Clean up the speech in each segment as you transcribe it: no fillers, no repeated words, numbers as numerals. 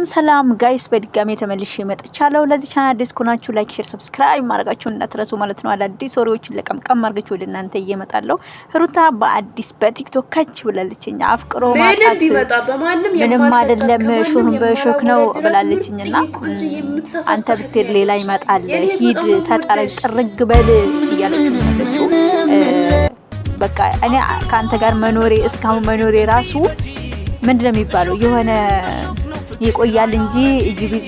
ሰላም ጋይስ በድጋሚ ተመልሼ መጥቻለሁ። ለዚህ ቻናል አዲስ ከሆናችሁ ላይክ፣ ሼር፣ ሰብስክራይብ ማድረጋችሁን እንዳትረሱ ማለት ነው። አዳዲስ ወሬዎችን ለቀምቀም አድርጋችሁ ወደ እናንተ እየመጣለሁ። ሩታ በአዲስ በቲክቶክ ከች ብላለችኝ። አፍቅሮ ማጣት ምንም አይደለም ሹህን በሾክ ነው ብላለችኝና አንተ ብትል ሌላ ይመጣል ሂድ ተጠረቅ ጥርግ በል እያለችኝ ያለችው በቃ እኔ ካንተ ጋር መኖሬ እስካሁን መኖሬ ራሱ ምንድነው የሚባለው የሆነ ይቆያል እንጂ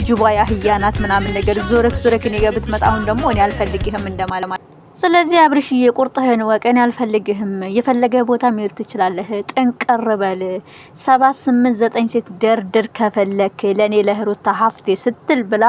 ጅባ ያህያናት ምናምን ነገር ዞረክ እኔ ጋር ብትመጣ አሁን ደግሞ እኔ አልፈልግህም እንደማለት። ስለዚህ አብርሽዬ ቁርጥህን ወቀን አልፈልግህም የፈለገ ቦታ መሄድ ትችላለህ ጥንቅር በል 7 8 9 ሴት ደርድር ከፈለክ ለኔ ለሩታ ሀፍቴ ስትል ብላ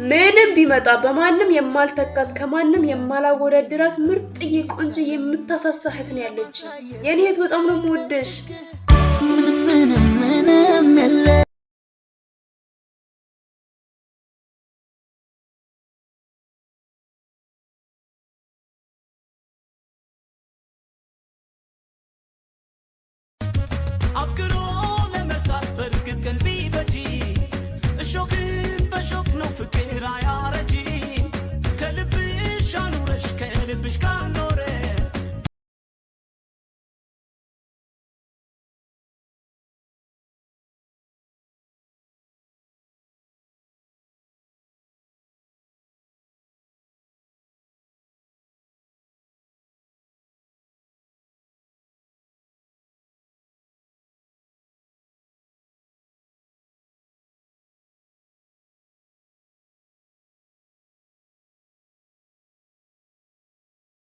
ምንም ቢመጣ በማንም የማልተካት ከማንም የማላወዳደራት ምርጥዬ ቆንጆ የምታሳሳህት ነው ያለች የኔ እህት በጣም ነው የምወደሽ።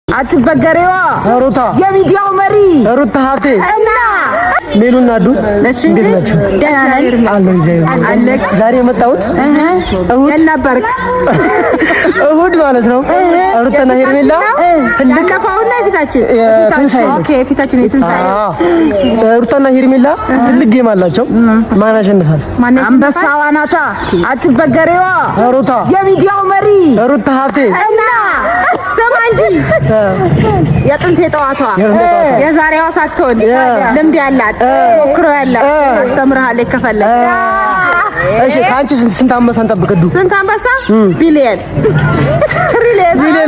አትበገሬዋ ሩታ የሚዲያው መሪ ሩታ ሀብቴ እና ሌሉና ዱ እንዴት ናችሁ? አለክ ዛሬ የመጣሁት እሁድ ማለት ነው። ሩታና ሄርሜላ ትልቅ ከፋውና ፊታችን ሩታና ሄርሜላ ትልቅ ጌም አላቸው። ማን ያሸንፋል? አንበሳዋ ናታ። አትበገሬዋ ሩታ የሚዲያው መሪ ሩታ ሀብቴ እና ሰማንጂ የጥንት የጠዋቷ የዛሬዋ ሳትሆን ልምድ ያላት ሞክሮ ያላት አስተምራለች ከፈለክ። እሺ ካንቺ ስንት አንበሳ እንጠብቅዱ? ስንት አንበሳ? ቢሊየን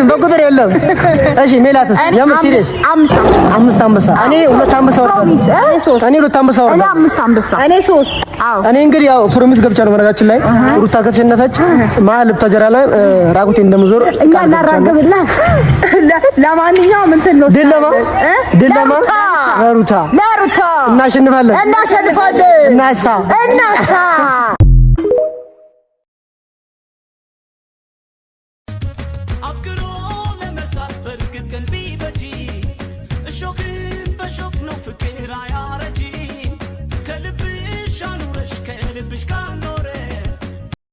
በቁጥር የለም። እሺ ሜላትስ የምን ሲሪየስ? አምስት አንበሳ። እኔ ሁለት አንበሳ ወርዳለሁ። እኔ ሁለት አንበሳ ወርዳለሁ። እኔ 5 አንበሳ። እኔ 3። አዎ እኔ እንግዲህ ያው ፕሮሚስ ገብቻለሁ። መረጋችን ላይ ሩታ ከተሸነፈች መሀል ተጀራ ላይ ራቁቴ እንደምዞር እኛ እናራግብላ። ለማንኛውም እንትን ነው ድለማ ለሩታ እናሸንፋለን እናሳ